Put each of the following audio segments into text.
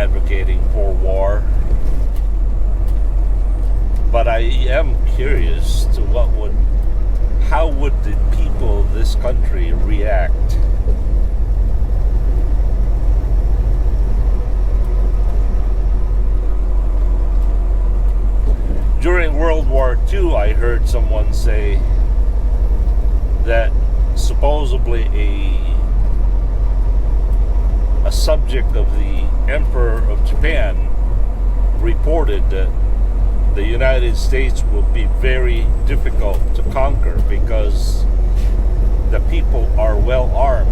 advocating for war, but I am curious to how would the people of this country react? During World War II, I heard someone say that supposedly a subject of the Emperor of Japan reported that the United States will be very difficult to conquer because the people are well armed.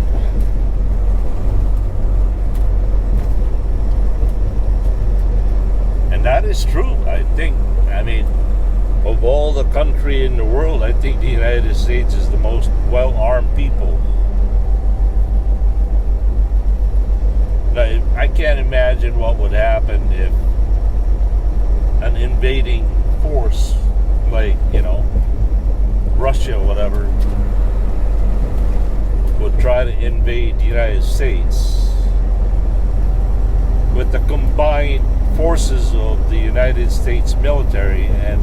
And that is true, I think. I mean, of all the country in the world, I think the United States is the most well-armed people. I can't imagine what would happen if an invading force, like, Russia or whatever, would try to invade the United States. With the combined forces of the United States military and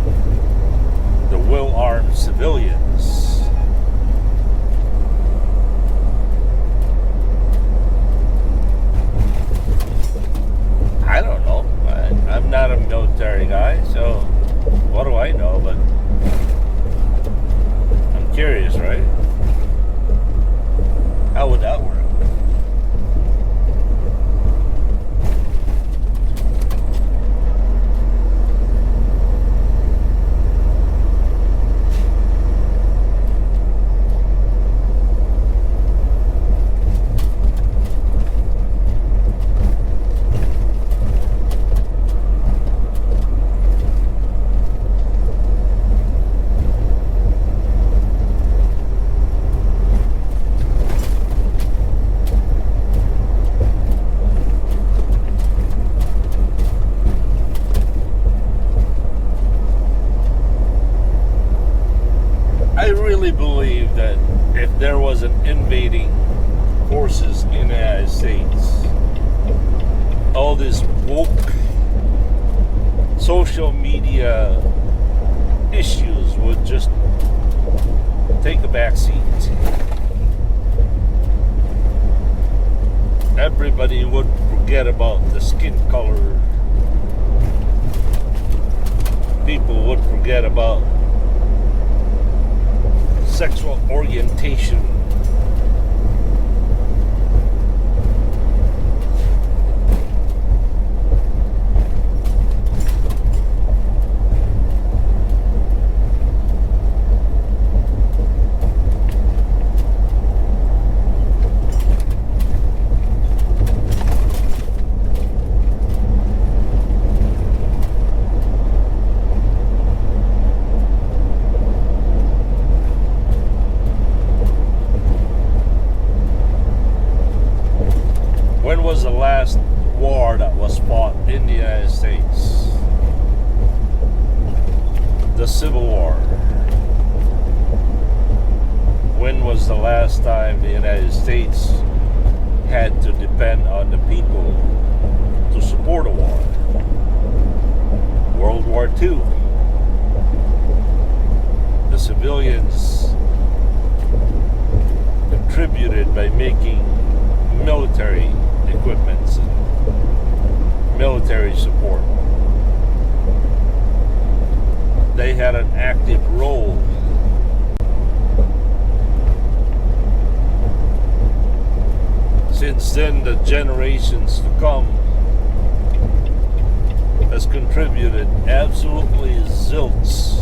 the well-armed civilians, I don't know. I'm not a military guy, so what do I know? But I'm curious, right? How would that work? I really believe that if there was an invading forces in the United States, all this woke social media issues would just take a back seat. Everybody would forget about the skin color. People would forget about sexual orientation. When was the last war that was fought in the United States? The Civil War. When was the last time the United States had to depend on the people to support a war? World War II. The civilians contributed by making military equipments and military support. They had an active role. Since then, the generations to come has contributed absolutely zilts.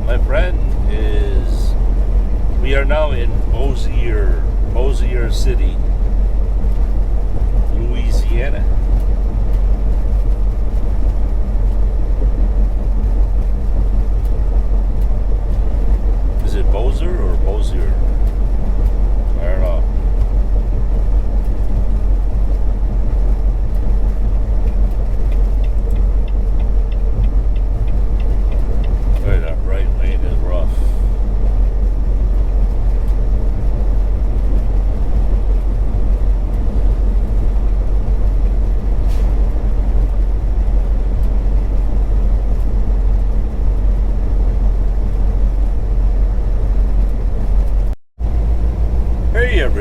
My friend, is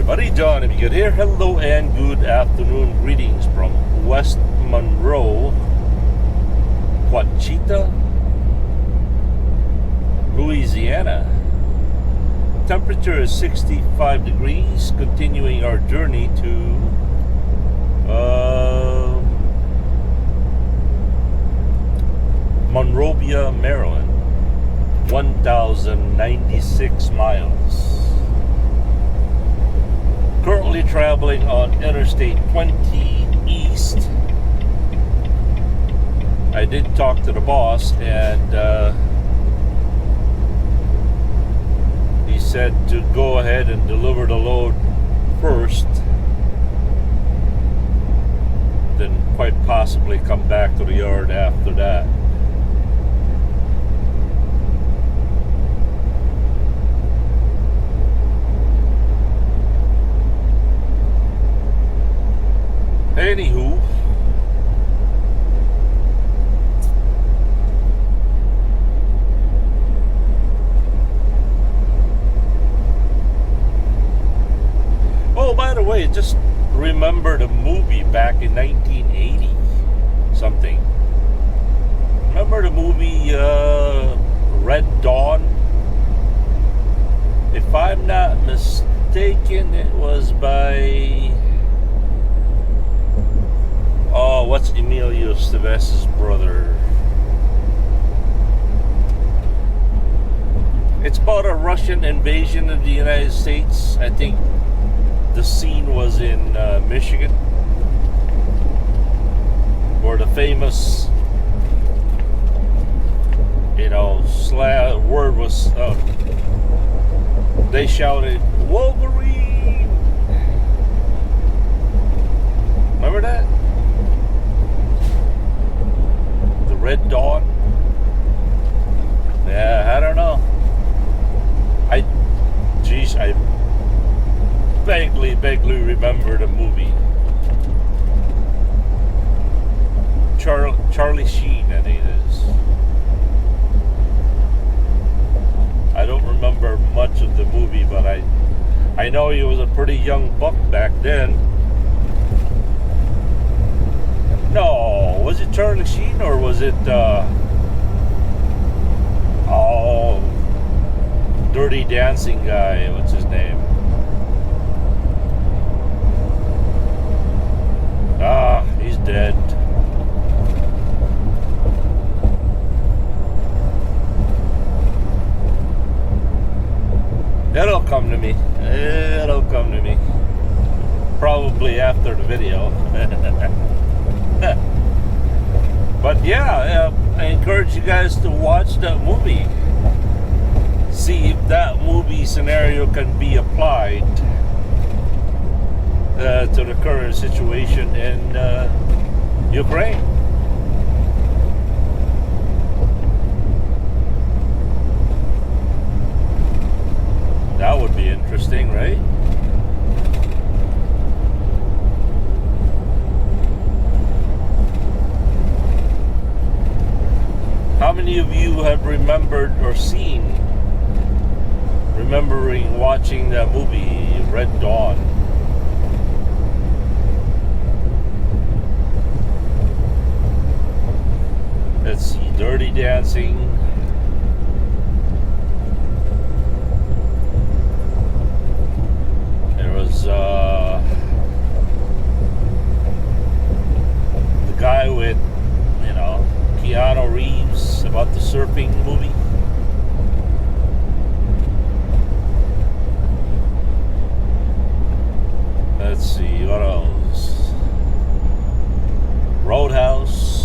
everybody, John, if you could hear, hello and good afternoon. Greetings from West Monroe, Ouachita, Louisiana. Temperature is 65 degrees, continuing our journey to Monrovia, Maryland, 1,096 miles. Currently traveling on Interstate 20 East. I did talk to the boss, and he said to go ahead and deliver the load first, then quite possibly come back to the yard after that. Anywho, oh, by the way, just remembered a movie back in 1980 something. Remember the movie Red Dawn? If I'm not mistaken, it was by what's Emilio Estevez's brother? It's about a Russian invasion of the United States. I think the scene was in Michigan, where the famous, word was, they shouted, "Wolverine!" Remember that? Red Dawn? Yeah, I don't know. I vaguely remember the movie. Charlie Sheen, I think it is. I don't remember much of the movie, but I know he was a pretty young buck back then. No, was it Charlie Sheen or was it Dirty Dancing guy? What's his name? He's dead. It'll come to me. It'll come to me. Probably after the video. But yeah, I encourage you guys to watch that movie. See if that movie scenario can be applied to the current situation in Ukraine. That would be interesting, right? How many of you have remembered or remembering watching that movie, Red Dawn? Let's see, Dirty Dancing. There was the guy with, Keanu Reeves, about the surfing movie. Let's see, what else? Roadhouse.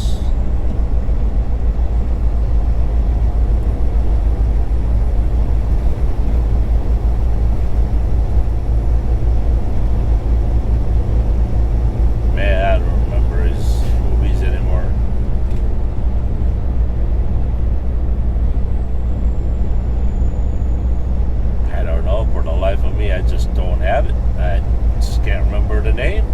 Man, I don't remember his movies anymore. I don't know, for the life of me, I just don't have it. I just can't remember the name.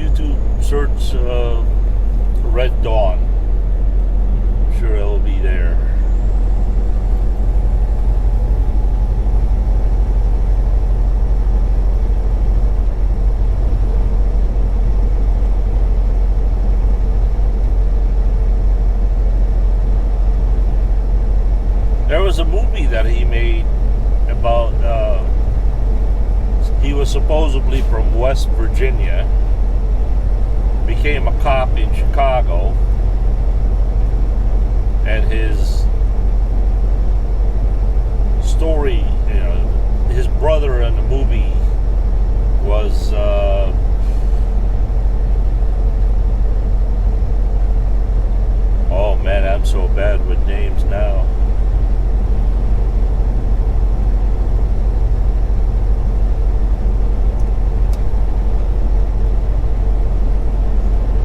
YouTube search Red Dawn. I'm sure it'll be there. There was a movie that he made about, he was supposedly from West Virginia, became a cop in Chicago, and his story, you know, his brother in the movie was, oh man, I'm so bad with names now.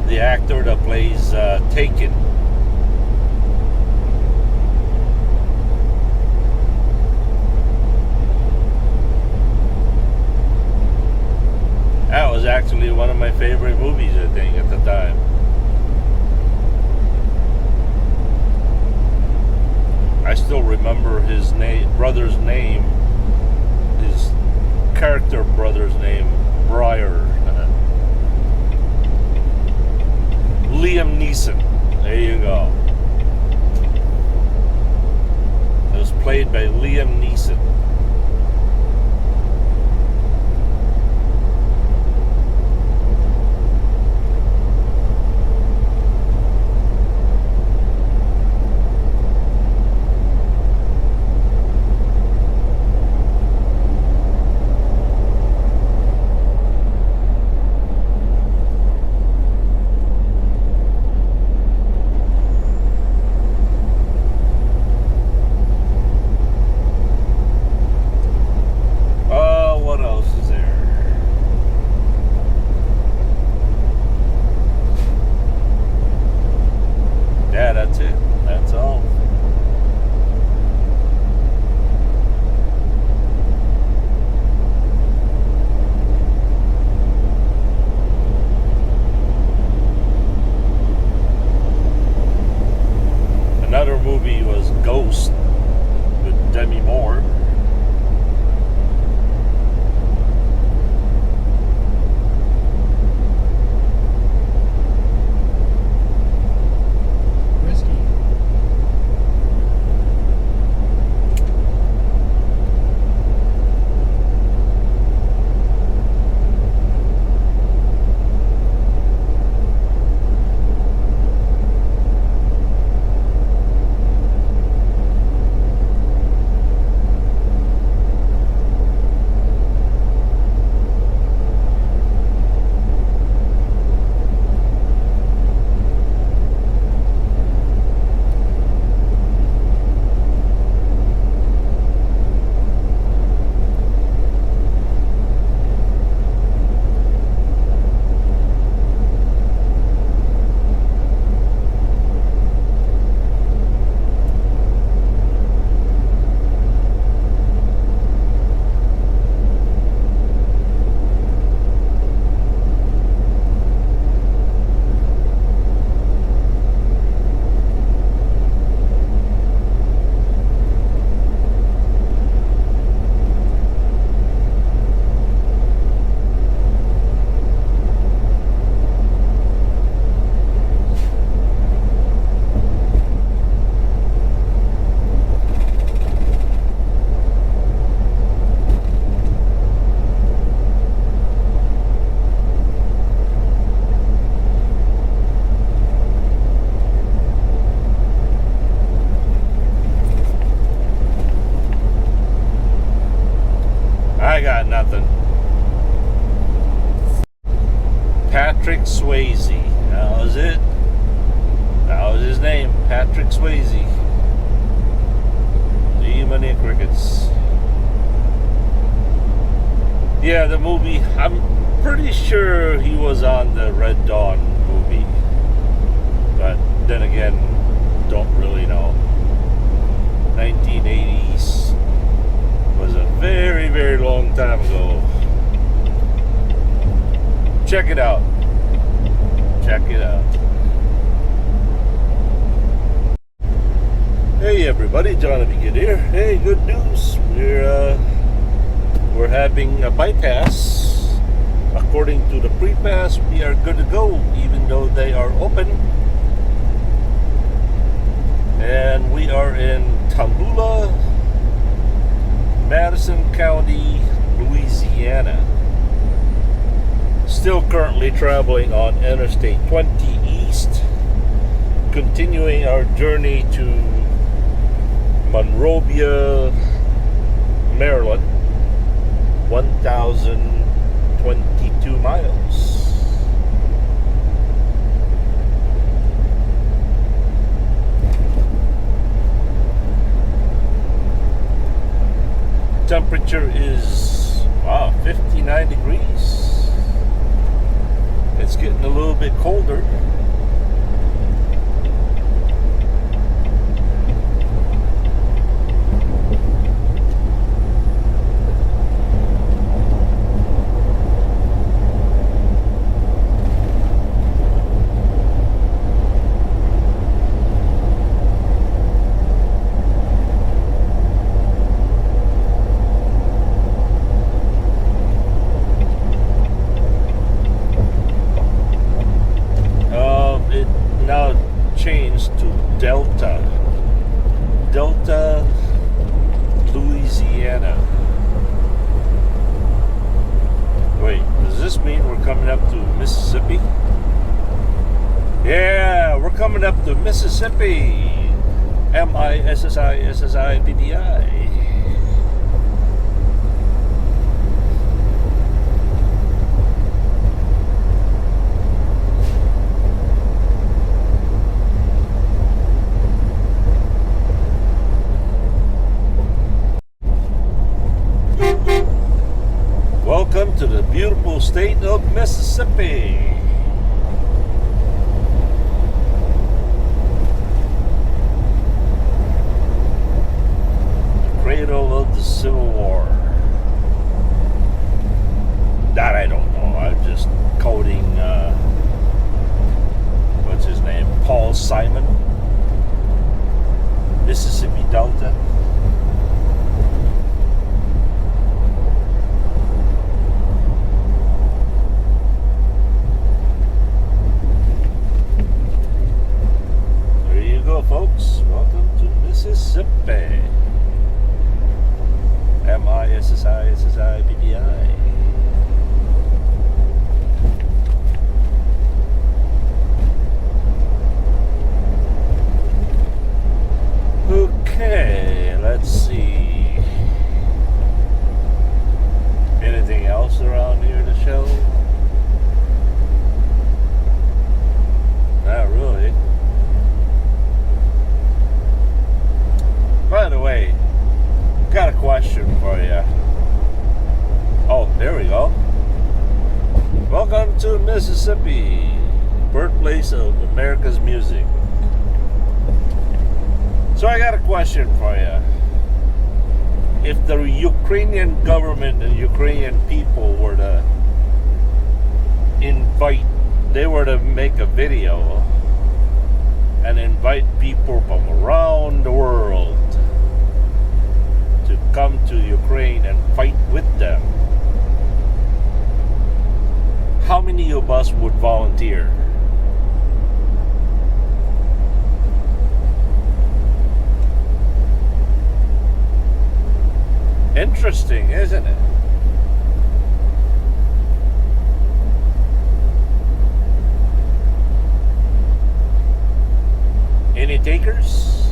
The actor that plays Taken. That was actually one of my favorite movies, I think, at the time. I still remember his brother's name, his character brother's name, Briar. Liam Neeson. There you go. It was played by Liam Neeson. That's it. That's all. Another movie was Ghost with Demi Moore. I got nothing. Patrick Swayze. That was it. That was his name. Patrick Swayze. Lemony Crickets. Yeah, the movie. I'm pretty sure he was on the Red Dawn movie. But then again, don't really know. 1980s was a very, very long time ago. Check it out. Check it out. Hey everybody, Jonathan Good here. Hey, good news. We're having a bypass. According to the pre-pass, we are good to go, even though they are open. And we are in Tambula, Madison County, Louisiana. Still currently traveling on Interstate 20 East, continuing our journey to Monrovia, Maryland, 1,022 miles. Temperature is 59 degrees. It's getting a little bit colder. Changed to Delta, Louisiana. Wait, does this mean we're coming up to Mississippi? Yeah, we're coming up to Mississippi. Mississippi. Welcome to the beautiful state of Mississippi. The cradle of the Civil War. That I don't know. I'm just quoting, what's his name? Paul Simon. Mississippi Delta. Folks, welcome to Mississippi. Mississippi. Okay, let's see. Anything else around here to show? Not really. By the way, got a question for you. Oh, there we go. Welcome to Mississippi, birthplace of America's music. So I got a question for you. If the Ukrainian government and Ukrainian people were to make a video and invite people from around the world to come to Ukraine and fight with them, how many of us would volunteer? Interesting, isn't it? Any takers?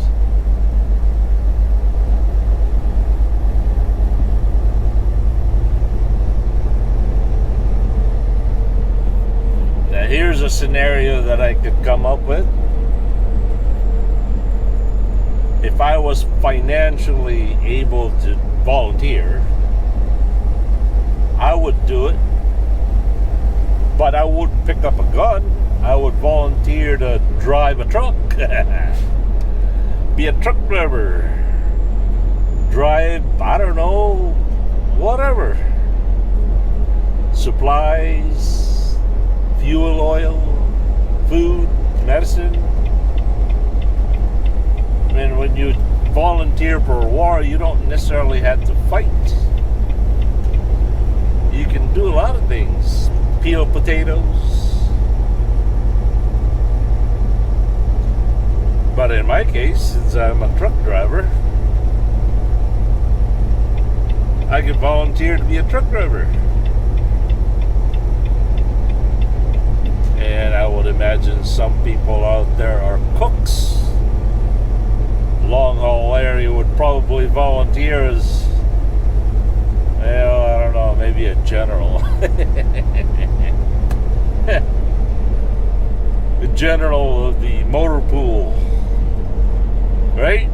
Now here's a scenario that I could come up with. If I was financially able to volunteer, I would do it, but I wouldn't pick up a gun. I would volunteer to drive a truck. Be a truck driver. Drive, I don't know, whatever. Supplies, fuel oil, food, medicine. I mean, when you volunteer for a war, you don't necessarily have to fight. You can do a lot of things. Peel potatoes. But in my case, since I'm a truck driver, I could volunteer to be a truck driver. And I would imagine some people out there are cooks. Long haul area would probably volunteer as, well, I don't know, maybe a general. The general of the motor pool. Right?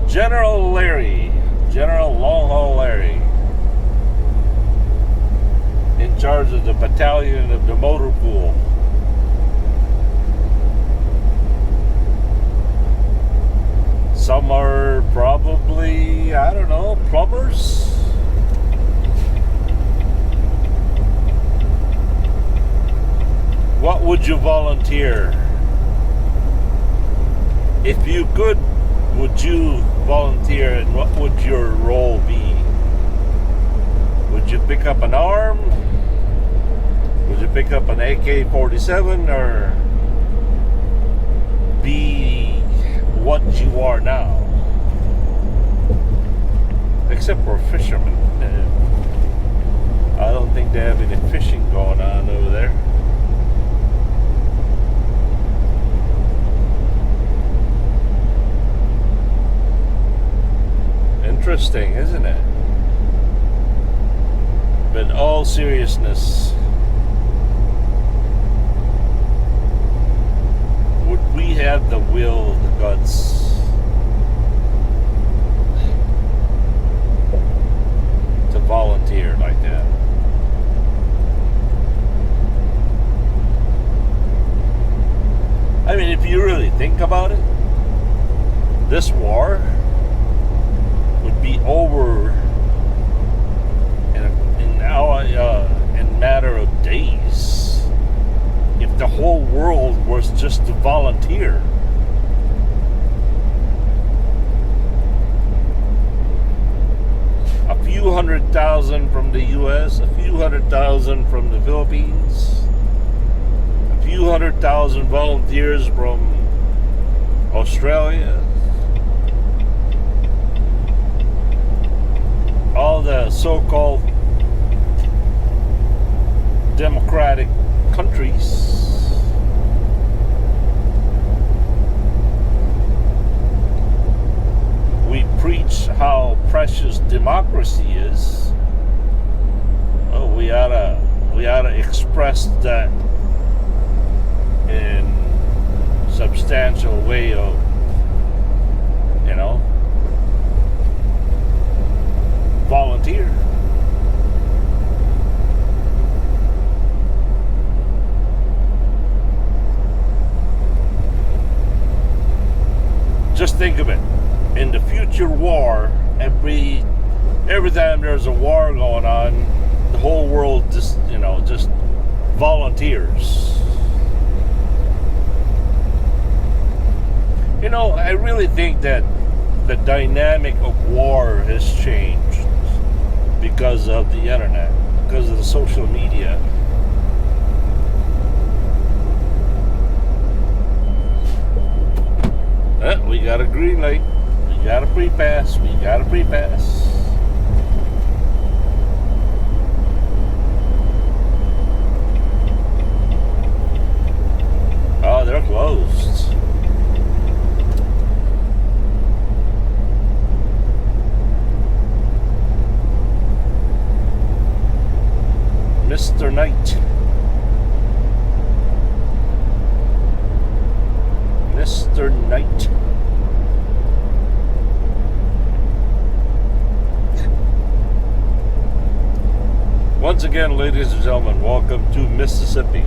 General Larry. General Long Haul Larry. In charge of the battalion of the motor pool. Some are probably, I don't know, plumbers. What would you volunteer? If you could, would you volunteer, and what would your role be? Would you pick up an arm? Would you pick up an AK-47 or be what you are now? Except for fishermen. I don't think they have any fishing going on over there. Interesting, isn't it? But in all seriousness, would we have the will, the guts to volunteer like that? I mean, if you really think about it, this war would be over in a matter of days if the whole world was just to volunteer. A few 100,000 from the US, a few 100,000 from the Philippines, a few 100,000 volunteers from Australia. All the so-called democratic countries. We preach how precious democracy is. Oh, we ought to express that in substantial way of, volunteer. Just think of it. In the future war, every time there's a war going on, the whole world just volunteers. I really think that the dynamic of war has changed because of the internet, because of the social media. We got a green light. We got a free pass. We got a free pass. Oh, they're closed. Mr. Knight. Mr. Knight. Once again, ladies and gentlemen, welcome to Mississippi.